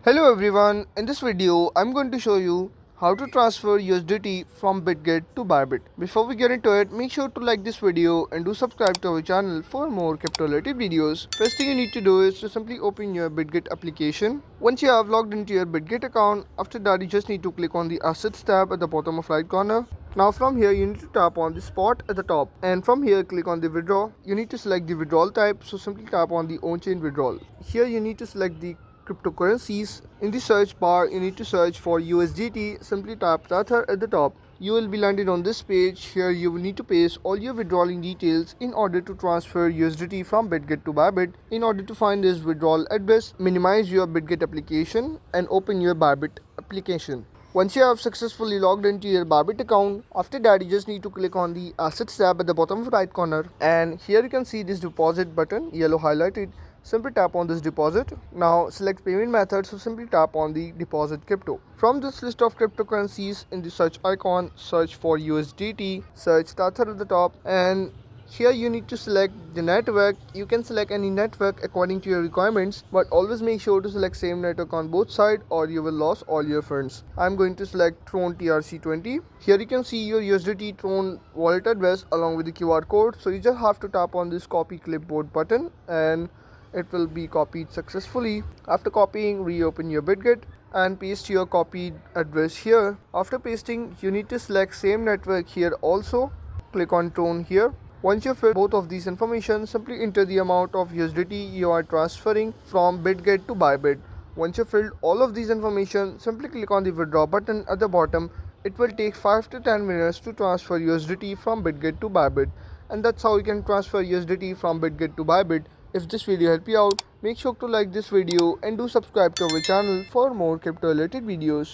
Hello everyone, in this video I'm going to show you how to transfer USDT from Bitget to Bybit. Before we get into it, make sure to like this video and do subscribe to our channel for more crypto related videos. First thing you need to do is to simply open your Bitget application. Once you have logged into your Bitget account, after that you just need to click on the Assets tab at the bottom of right corner. Now from here you need to tap on the spot at the top, and from here click on the withdraw. You need to select the withdrawal type, so simply tap on the on-chain withdrawal. Here you need to select the cryptocurrencies. In the search bar you need to search for USDT. Simply tap Tether at the top. You will be landed on this page. Here you will need to paste all your withdrawing details in order to transfer USDT from Bitget to Bybit. In order to find this withdrawal address, minimize your Bitget application and open your Bybit application. Once you have successfully logged into your Bybit account, after that you just need to click on the Assets tab at the bottom right corner, and here you can see this deposit button, yellow highlighted. Simply tap on this deposit. Now select payment method, so simply tap on the deposit crypto. From this list of cryptocurrencies, in the search icon, search for USDT, search Tether at the top, and here you need to select the network. You can select any network according to your requirements, but always make sure to select same network on both sides or you will lose all your funds. I'm going to select Tron TRC20. Here you can see your USDT Tron wallet address along with the QR code. So you just have to tap on this copy clipboard button and it will be copied successfully. After copying, reopen your Bitget and paste your copied address here. After pasting, you need to select same network here also. Click on Tron here. Once you fill both of these information, simply enter the amount of USDT you are transferring from Bitget to Bybit. Once you filled all of these information, simply click on the withdraw button at the bottom. It will take 5 to 10 minutes to transfer USDT from Bitget to Bybit. And that's how you can transfer USDT from Bitget to Bybit. If this video helped you out, make sure to like this video and do subscribe to our channel for more crypto related videos.